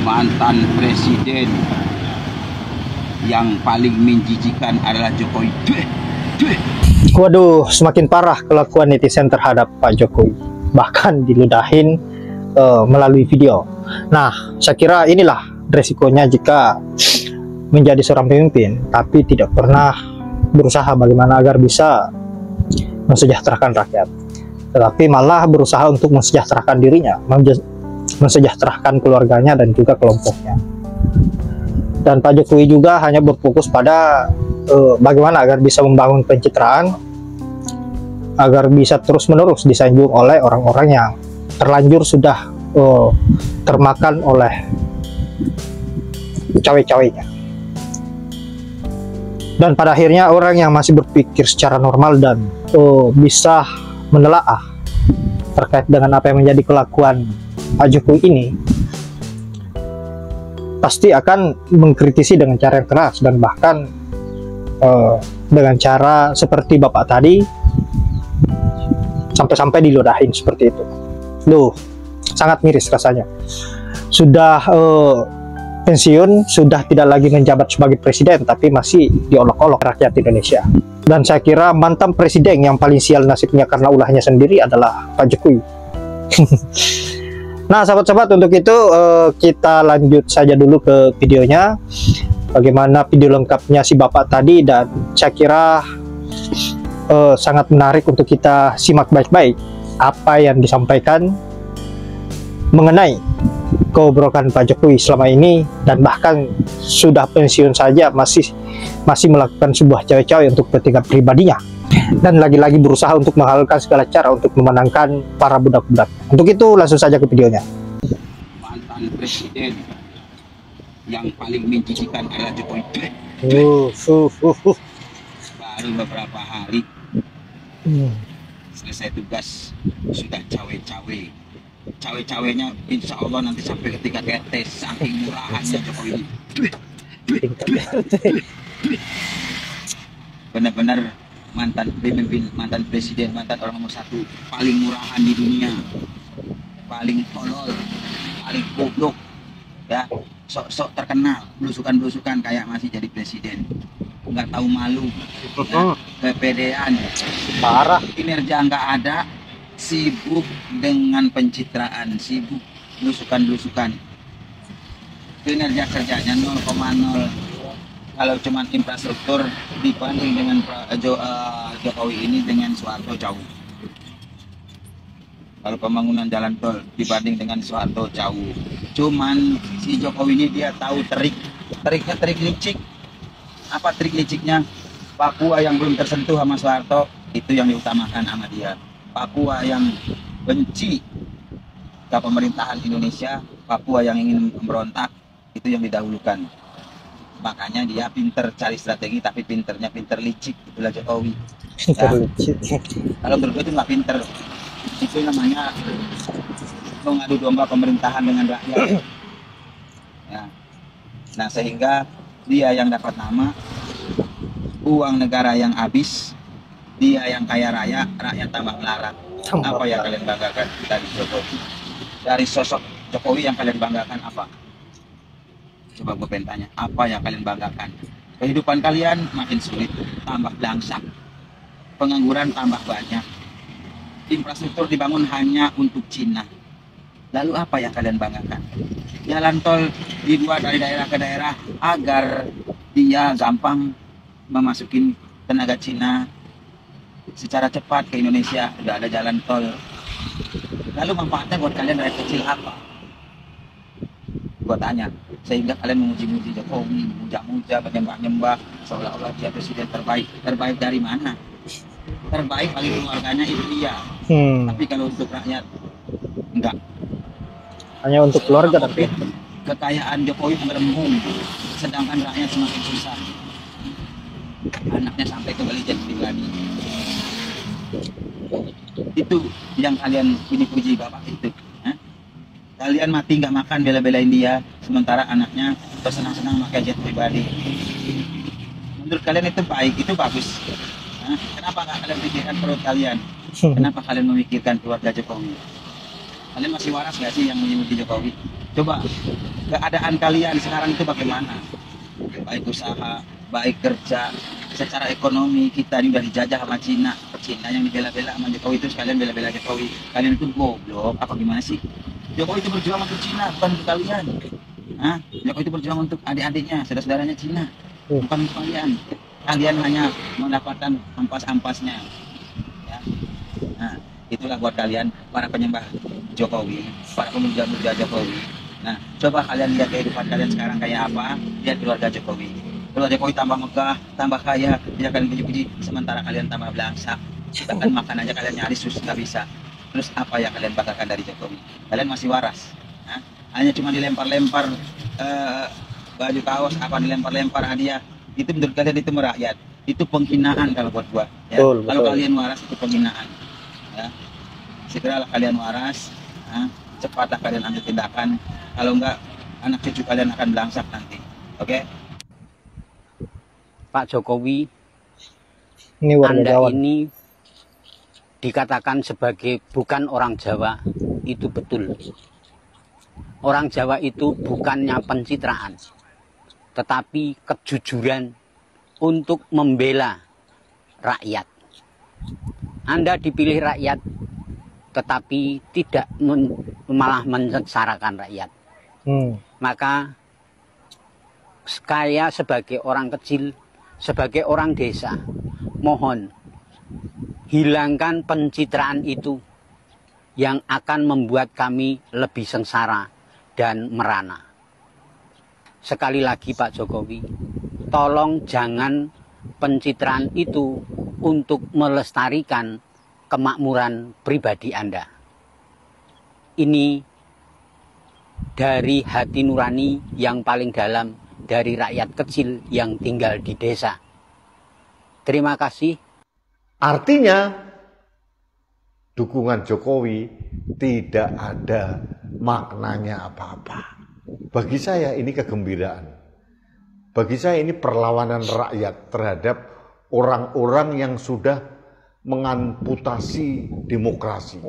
mantan presiden yang paling menjijikan adalah Jokowi. Waduh, semakin parah kelakuan netizen terhadap Pak Jokowi, bahkan diludahin melalui video. Nah, saya kira inilah resikonya jika menjadi seorang pemimpin tapi tidak pernah berusaha bagaimana agar bisa mensejahterakan rakyat, tetapi malah berusaha untuk mensejahterakan dirinya, mensejahterakan keluarganya dan juga kelompoknya. Dan Pak Jokowi juga hanya berfokus pada bagaimana agar bisa membangun pencitraan, agar bisa terus-menerus disanjung oleh orang-orang yang terlanjur sudah termakan oleh cawe-cawenya. Dan pada akhirnya orang yang masih berpikir secara normal dan bisa menelaah terkait dengan apa yang menjadi kelakuan Pak Jokowi ini pasti akan mengkritisi dengan cara yang keras, dan bahkan dengan cara seperti bapak tadi, sampai-sampai diludahin seperti itu. Loh, sangat miris rasanya. Sudah pensiun, sudah tidak lagi menjabat sebagai presiden, tapi masih diolok-olok rakyat Indonesia. Dan saya kira mantan presiden yang paling sial nasibnya karena ulahnya sendiri adalah Pak Jokowi. Nah, sahabat-sahabat, untuk itu kita lanjut saja dulu ke videonya, bagaimana video lengkapnya si bapak tadi, dan saya kira sangat menarik untuk kita simak baik-baik apa yang disampaikan mengenai kebobrokan Pak Jokowi selama ini, dan bahkan sudah pensiun saja masih melakukan sebuah cawe-cawe untuk kepentingan pribadinya, dan lagi-lagi berusaha untuk menghalalkan segala cara untuk memenangkan para budak-budak. Untuk itu langsung saja ke videonya. Mantan presiden yang paling menjijikan adalah Jokowi. Baru beberapa hari selesai tugas sudah cawe-cawe. Cawe-cawenya insya Allah nanti sampai ketika tes, saking murahannya Jokowi ini. Benar-benar mantan pemimpin, mantan presiden, mantan orang nomor satu paling murahan di dunia, paling tolol, paling goblok, ya, sok-sok terkenal, belusukan-belusukan kayak masih jadi presiden, nggak tahu malu, ya, kepedean, Parah. kinerja nggak ada, sibuk dengan pencitraan, sibuk belusukan-belusukan, kinerja kerjanya 0,0. Kalau cuma infrastruktur dibanding dengan Jokowi ini dengan Soeharto jauh. Kalau pembangunan jalan tol dibanding dengan Soeharto jauh. Cuman si Jokowi ini dia tahu triknya, trik licik. Apa trik liciknya? Papua yang belum tersentuh sama Soeharto itu yang diutamakan sama dia. Papua yang benci ke pemerintahan Indonesia, Papua yang ingin memberontak, itu yang didahulukan. Makanya dia pinter cari strategi, tapi pinternya pinter licik, itulah Jokowi. Ya. Kalau menurut gue itu nggak pinter, itu namanya mengadu domba pemerintahan dengan rakyat. Ya. Nah, sehingga dia yang dapat nama, uang negara yang habis, dia yang kaya raya, rakyat tambah melarat. Apa yang kalian banggakan dari Jokowi? Dari sosok Jokowi yang kalian banggakan apa? Coba gue pengen tanya, apa yang kalian banggakan? Kehidupan kalian makin sulit, tambah belangsak, pengangguran tambah banyak, infrastruktur dibangun hanya untuk Cina. Lalu apa yang kalian banggakan? Jalan tol dibuat dari daerah ke daerah agar dia gampang memasukin tenaga Cina secara cepat ke Indonesia. Udah ada jalan tol. Lalu manfaatnya buat kalian dari kecil apa? Gua tanya, sehingga kalian memuji-muji Jokowi, muja-muja, menyembah-nyembah, seolah-olah dia presiden terbaik. Terbaik dari mana? Terbaik bagi keluarganya itu dia. Tapi kalau untuk rakyat, enggak. Hanya untuk keluarga, tapi kekayaan Jokowi merembung, sedangkan rakyat semakin susah. Anaknya sampai kembali jadi pribadi. Itu yang kalian puji Bapak itu. Kalian mati nggak makan bela-belain dia, sementara anaknya bersenang-senang pakai jet pribadi. Menurut kalian itu baik, itu bagus. Kenapa nggak kalian pikirkan perut kalian? Kenapa kalian memikirkan keluarga Jokowi? Kalian masih waras nggak sih yang memuji Jokowi? Coba keadaan kalian sekarang itu bagaimana? Baik usaha, baik kerja, secara ekonomi kita ini udah dijajah sama Cina. Cina yang dibela-bela sama Jokowi itu sekalian bela-bela Jokowi. Kalian itu goblok apa gimana sih? Jokowi itu berjuang untuk Cina, bukan untuk kalian. Hah? Jokowi itu berjuang untuk adik-adiknya, saudara-saudaranya Cina, bukan untuk kalian. Kalian hanya mendapatkan ampas-ampasnya. Ya. Nah, itulah buat kalian para penyembah Jokowi, para pemuja-pemuja Jokowi. Nah, coba kalian lihat kehidupan kalian sekarang kayak apa, lihat keluarga Jokowi. Keluarga Jokowi tambah megah, tambah kaya, dia kalian puji-puji, sementara kalian tambah belangsak. Bahkan makan aja kalian nyaris susah nggak bisa. Terus apa yang kalian banggakan dari Jokowi? Kalian masih waras. Nah, hanya cuma dilempar-lempar baju kaos, apa dilempar-lempar hadiah. Itu menurut kalian itu merakyat. Itu penghinaan kalau buat gua. Ya. Kalau kalian waras itu penghinaan. Ya. Segeralah kalian waras. Cepatlah kalian ambil tindakan. Kalau enggak, anak cucu kalian akan belangsak nanti. Oke? Pak Jokowi, Ini Anda warga ini dikatakan sebagai bukan orang Jawa, itu betul. Orang Jawa itu bukannya pencitraan, tetapi kejujuran untuk membela rakyat. Anda dipilih rakyat, tetapi tidak malah mensengsarakan rakyat. Maka saya sebagai orang kecil, sebagai orang desa, mohon hilangkan pencitraan itu yang akan membuat kami lebih sengsara dan merana. Sekali lagi Pak Jokowi, tolong jangan pencitraan itu untuk melestarikan kemakmuran pribadi Anda. Ini dari hati nurani yang paling dalam dari rakyat kecil yang tinggal di desa. Terima kasih. Artinya dukungan Jokowi tidak ada maknanya apa-apa. Bagi saya ini kegembiraan. Bagi saya ini perlawanan rakyat terhadap orang-orang yang sudah mengamputasi demokrasi.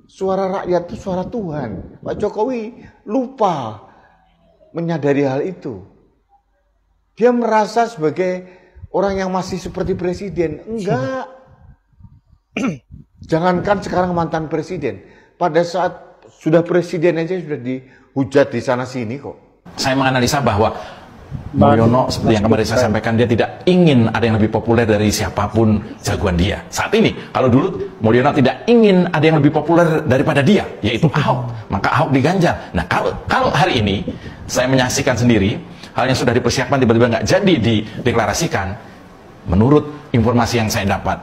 Suara rakyat itu suara Tuhan. Pak Jokowi lupa menyadari hal itu. Dia merasa sebagai orang yang masih seperti presiden. Enggak. Jangankan sekarang mantan presiden. Pada saat sudah presiden aja sudah dihujat di sana sini kok. Saya menganalisa bahwa Mulyono seperti yang kemarin saya sampaikan, dia tidak ingin ada yang lebih populer dari siapapun jagoan dia. Saat ini, kalau dulu Mulyono tidak ingin ada yang lebih populer daripada dia, yaitu Ahok. Maka Ahok diganjar. Nah, kalau hari ini saya menyaksikan sendiri, hal yang sudah dipersiapkan tiba-tiba nggak jadi dideklarasikan. Menurut informasi yang saya dapat,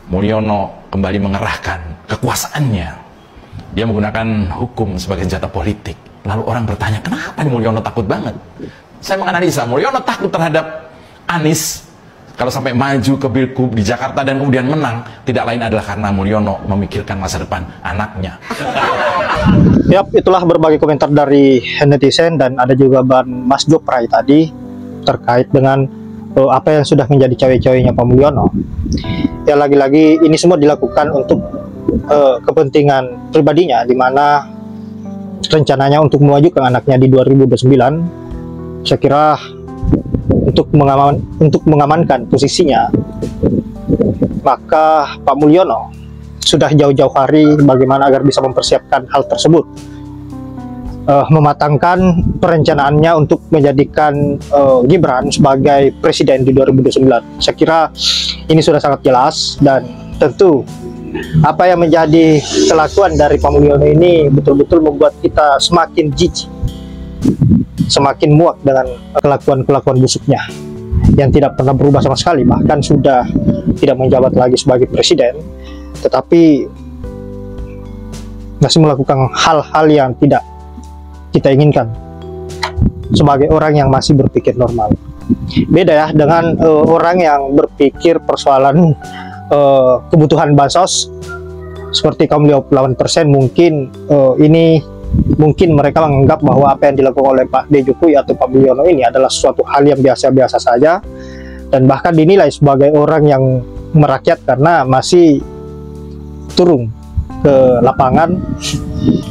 Mulyono kembali mengerahkan kekuasaannya. Dia menggunakan hukum sebagai senjata politik. Lalu orang bertanya, kenapa nih Mulyono takut banget? Saya menganalisa, Mulyono takut terhadap Anies kalau sampai maju ke Pilgub di Jakarta dan kemudian menang, tidak lain adalah karena Mulyono memikirkan masa depan anaknya. Yap, itulah berbagai komentar dari netizen dan ada juga Mas Jopray tadi terkait dengan apa yang sudah menjadi cawe-cawenya Pak Mulyono. Ya, lagi-lagi ini semua dilakukan untuk kepentingan pribadinya, di mana rencananya untuk memajukan anaknya di 2029. Saya kira untuk mengamankan posisinya, maka Pak Mulyono sudah jauh-jauh hari bagaimana agar bisa mempersiapkan hal tersebut, mematangkan perencanaannya untuk menjadikan Gibran sebagai presiden di 2029. Saya kira ini sudah sangat jelas, dan tentu apa yang menjadi kelakuan dari Pak Mulyono ini betul-betul membuat kita semakin jijik, semakin muak dengan kelakuan-kelakuan busuknya yang tidak pernah berubah sama sekali. Bahkan sudah tidak menjabat lagi sebagai presiden, tetapi masih melakukan hal-hal yang tidak kita inginkan sebagai orang yang masih berpikir normal. Beda ya dengan orang yang berpikir persoalan kebutuhan bansos seperti kaum 58%. Mungkin mereka menganggap bahwa apa yang dilakukan oleh Pak D. Jokowi atau Pak Mulyono ini adalah suatu hal yang biasa-biasa saja, dan bahkan dinilai sebagai orang yang merakyat karena masih turun ke lapangan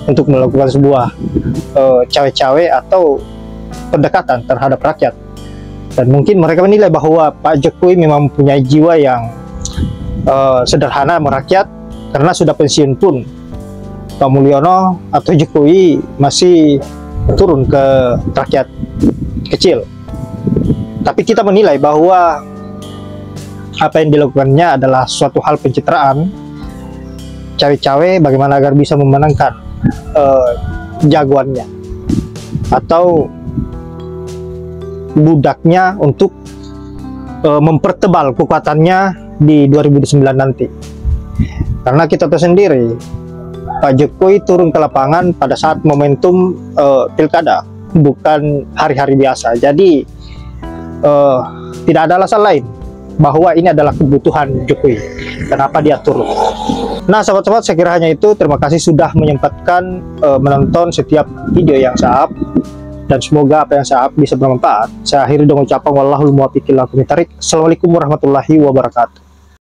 untuk melakukan sebuah cawe-cawe atau pendekatan terhadap rakyat. Dan mungkin mereka menilai bahwa Pak Jokowi memang mempunyai jiwa yang sederhana merakyat, karena sudah pensiun pun Pak Mulyono atau Jokowi masih turun ke rakyat kecil. Tapi kita menilai bahwa apa yang dilakukannya adalah suatu hal pencitraan, cawe-cawe bagaimana agar bisa memenangkan jagoannya atau budaknya untuk mempertebal kekuatannya di 2009 nanti. Karena kita tahu sendiri Pak Jokowi turun ke lapangan pada saat momentum pilkada, bukan hari-hari biasa. Jadi tidak ada alasan lain bahwa ini adalah kebutuhan Jokowi kenapa dia turun. Nah sahabat-sahabat, saya kira hanya itu. Terima kasih sudah menyempatkan menonton setiap video yang saya up, dan semoga apa yang saya up bisa bermanfaat. Saya akhiri dengan ucapan wallahul muwaffiq ila aqwamit thoriq. Assalamualaikum warahmatullahi wabarakatuh.